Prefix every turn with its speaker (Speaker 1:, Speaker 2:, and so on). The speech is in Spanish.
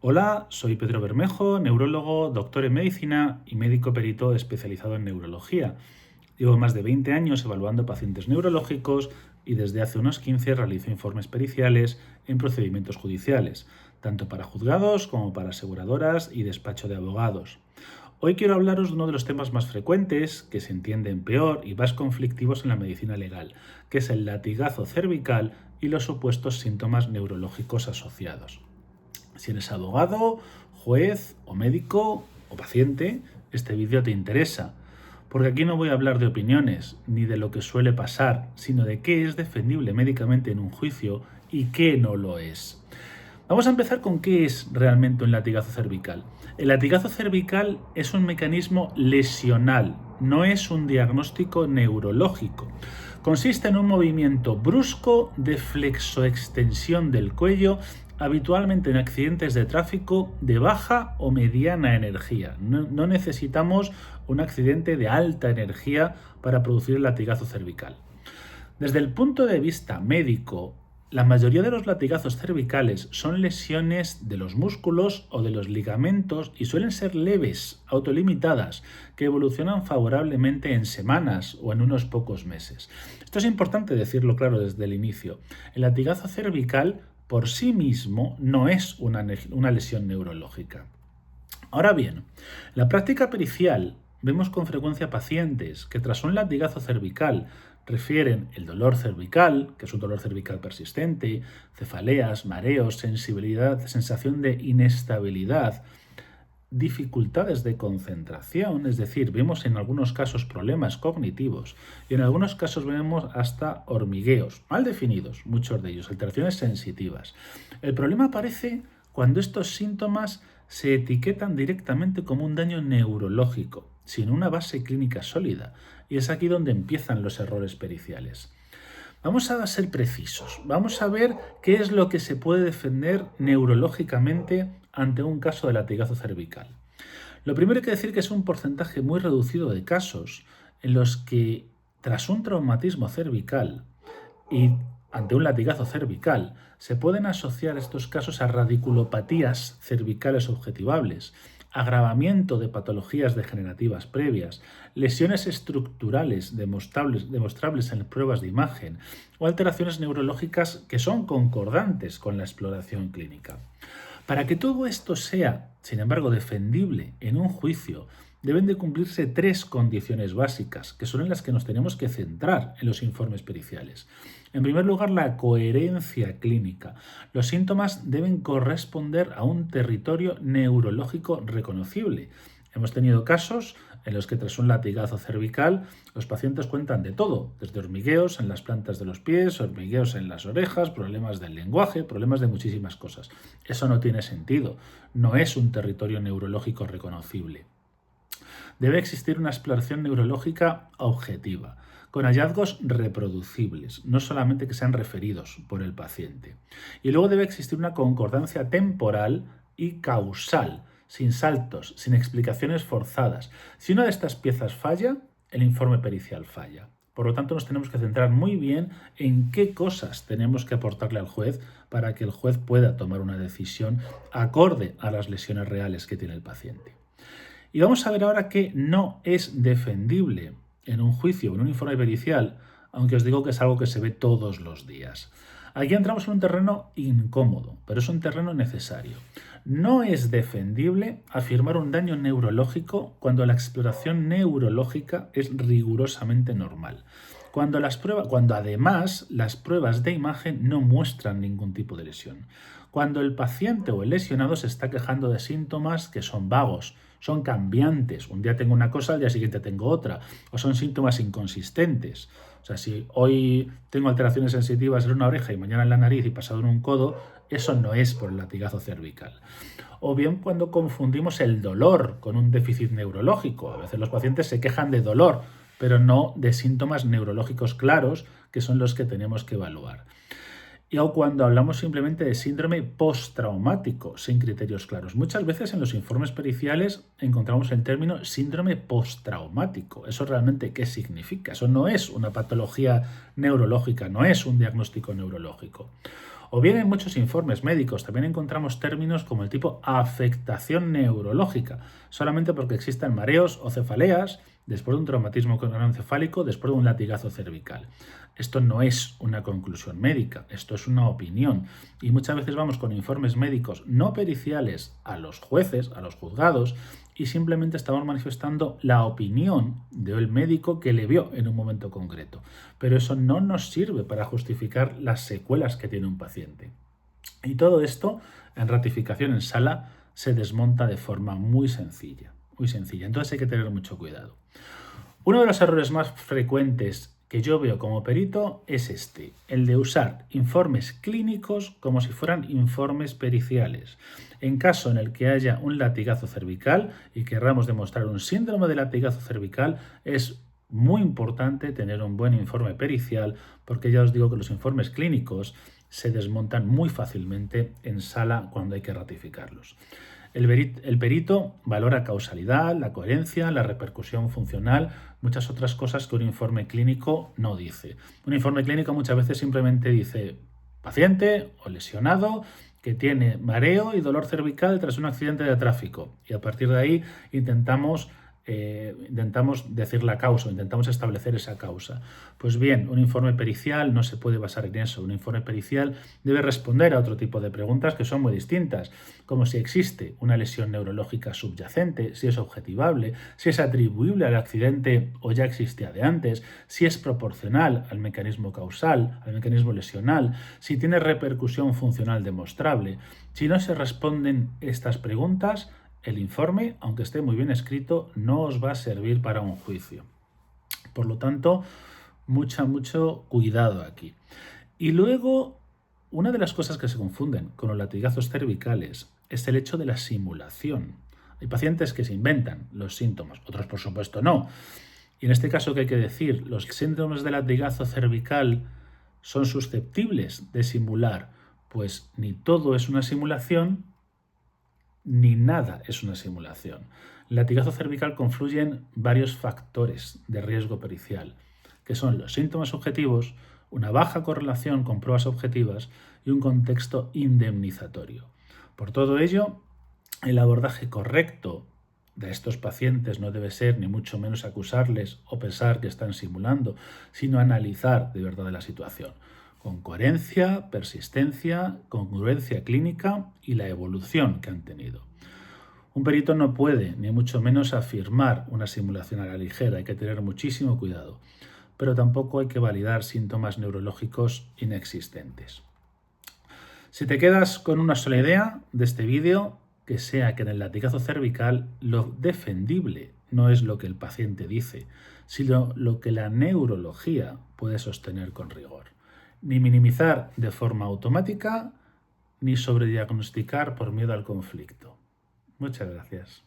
Speaker 1: Hola, soy Pedro Bermejo, neurólogo, doctor en medicina y médico perito especializado en neurología. Llevo más de 20 años evaluando pacientes neurológicos y desde hace unos 15 realizo informes periciales en procedimientos judiciales, tanto para juzgados como para aseguradoras y despacho de abogados. Hoy quiero hablaros de uno de los temas más frecuentes, que se entienden peor y más conflictivos en la medicina legal, que es el latigazo cervical y los supuestos síntomas neurológicos asociados. Si eres abogado, juez o médico o paciente, este vídeo te interesa, porque aquí no voy a hablar de opiniones ni de lo que suele pasar, sino de qué es defendible médicamente en un juicio y qué no lo es. Vamos a empezar con qué es realmente un latigazo cervical. El latigazo cervical es un mecanismo lesional, no es un diagnóstico neurológico. Consiste en un movimiento brusco de flexoextensión del cuello, habitualmente en accidentes de tráfico de baja o mediana energía. No necesitamos un accidente de alta energía para producir el latigazo cervical. Desde el punto de vista médico, la mayoría de los latigazos cervicales son lesiones de los músculos o de los ligamentos y suelen ser leves, autolimitadas, que evolucionan favorablemente en semanas o en unos pocos meses. Esto es importante decirlo claro desde el inicio. El latigazo cervical por sí mismo no es una lesión neurológica. Ahora bien, en la práctica pericial vemos con frecuencia pacientes que tras un latigazo cervical refieren el dolor cervical, que es un dolor cervical persistente, cefaleas, mareos, sensibilidad, sensación de inestabilidad, dificultades de concentración, es decir, vemos en algunos casos problemas cognitivos y en algunos casos vemos hasta hormigueos, mal definidos, muchos de ellos, alteraciones sensitivas. El problema aparece cuando estos síntomas se etiquetan directamente como un daño neurológico, sin una base clínica sólida, y es aquí donde empiezan los errores periciales. Vamos a ser precisos, vamos a ver qué es lo que se puede defender neurológicamente ante un caso de latigazo cervical. Lo primero hay que decir que es un porcentaje muy reducido de casos en los que tras un traumatismo cervical y ante un latigazo cervical se pueden asociar estos casos a radiculopatías cervicales objetivables, agravamiento de patologías degenerativas previas, lesiones estructurales demostrables en pruebas de imagen o alteraciones neurológicas que son concordantes con la exploración clínica. Para que todo esto sea, sin embargo, defendible en un juicio, deben de cumplirse 3 condiciones básicas, que son en las que nos tenemos que centrar en los informes periciales. En primer lugar, la coherencia clínica. Los síntomas deben corresponder a un territorio neurológico reconocible. Hemos tenido casos en los que tras un latigazo cervical los pacientes cuentan de todo, desde hormigueos en las plantas de los pies, hormigueos en las orejas, problemas del lenguaje, problemas de muchísimas cosas. Eso no tiene sentido, no es un territorio neurológico reconocible. Debe existir una exploración neurológica objetiva, con hallazgos reproducibles, no solamente que sean referidos por el paciente. Y luego debe existir una concordancia temporal y causal, sin saltos, sin explicaciones forzadas. Si una de estas piezas falla, el informe pericial falla. Por lo tanto, nos tenemos que centrar muy bien en qué cosas tenemos que aportarle al juez para que el juez pueda tomar una decisión acorde a las lesiones reales que tiene el paciente. Y vamos a ver ahora que no es defendible en un juicio o en un informe pericial, aunque os digo que es algo que se ve todos los días. Aquí entramos en un terreno incómodo, pero es un terreno necesario. No es defendible afirmar un daño neurológico cuando la exploración neurológica es rigurosamente normal. Cuando además las pruebas de imagen no muestran ningún tipo de lesión. Cuando el paciente o el lesionado se está quejando de síntomas que son vagos, son cambiantes. Un día tengo una cosa, al día siguiente tengo otra. O son síntomas inconsistentes. O sea, si hoy tengo alteraciones sensitivas en una oreja y mañana en la nariz y pasado en un codo, eso no es por el latigazo cervical. O bien cuando confundimos el dolor con un déficit neurológico. A veces los pacientes se quejan de dolor, pero no de síntomas neurológicos claros, que son los que tenemos que evaluar. O cuando hablamos simplemente de síndrome postraumático, sin criterios claros. Muchas veces en los informes periciales encontramos el término síndrome postraumático. ¿Eso realmente qué significa? Eso no es una patología neurológica, no es un diagnóstico neurológico. O bien en muchos informes médicos también encontramos términos como el tipo afectación neurológica, solamente porque existen mareos o cefaleas después de un traumatismo craneoencefálico, después de un latigazo cervical. Esto no es una conclusión médica, esto es una opinión. Y muchas veces vamos con informes médicos no periciales a los jueces, a los juzgados, y simplemente estamos manifestando la opinión del médico que le vio en un momento concreto. Pero eso no nos sirve para justificar las secuelas que tiene un paciente. Y todo esto, en ratificación en sala, se desmonta de forma muy sencilla. Muy sencilla. Entonces hay que tener mucho cuidado. Uno de los errores más frecuentes que yo veo como perito es este, el de usar informes clínicos como si fueran informes periciales. En caso en el que haya un latigazo cervical y querramos demostrar un síndrome de latigazo cervical, es muy importante tener un buen informe pericial, porque ya os digo que los informes clínicos se desmontan muy fácilmente en sala cuando hay que ratificarlos. El perito valora causalidad, la coherencia, la repercusión funcional, muchas otras cosas que un informe clínico no dice. Un informe clínico muchas veces simplemente dice paciente o lesionado que tiene mareo y dolor cervical tras un accidente de tráfico. Y a partir de ahí intentamos decir la causa, intentamos establecer esa causa. Pues bien, un informe pericial no se puede basar en eso. Un informe pericial debe responder a otro tipo de preguntas que son muy distintas, como si existe una lesión neurológica subyacente, si es objetivable, si es atribuible al accidente o ya existía de antes, si es proporcional al mecanismo causal, al mecanismo lesional, si tiene repercusión funcional demostrable. Si no se responden estas preguntas, el informe, aunque esté muy bien escrito, no os va a servir para un juicio. Por lo tanto, mucho cuidado aquí. Y luego, una de las cosas que se confunden con los latigazos cervicales es el hecho de la simulación. Hay pacientes que se inventan los síntomas, otros por supuesto no. Y en este caso, ¿qué hay que decir? Los síntomas de latigazo cervical son susceptibles de simular. Pues ni todo es una simulación, ni nada es una simulación. En el latigazo cervical confluyen varios factores de riesgo pericial, que son los síntomas objetivos, una baja correlación con pruebas objetivas y un contexto indemnizatorio. Por todo ello, el abordaje correcto de estos pacientes no debe ser ni mucho menos acusarles o pensar que están simulando, sino analizar de verdad la situación, con coherencia, persistencia, congruencia clínica y la evolución que han tenido. Un perito no puede, ni mucho menos, afirmar una simulación a la ligera, hay que tener muchísimo cuidado, pero tampoco hay que validar síntomas neurológicos inexistentes. Si te quedas con una sola idea de este vídeo, que sea que en el latigazo cervical lo defendible no es lo que el paciente dice, sino lo que la neurología puede sostener con rigor. Ni minimizar de forma automática, ni sobrediagnosticar por miedo al conflicto. Muchas gracias.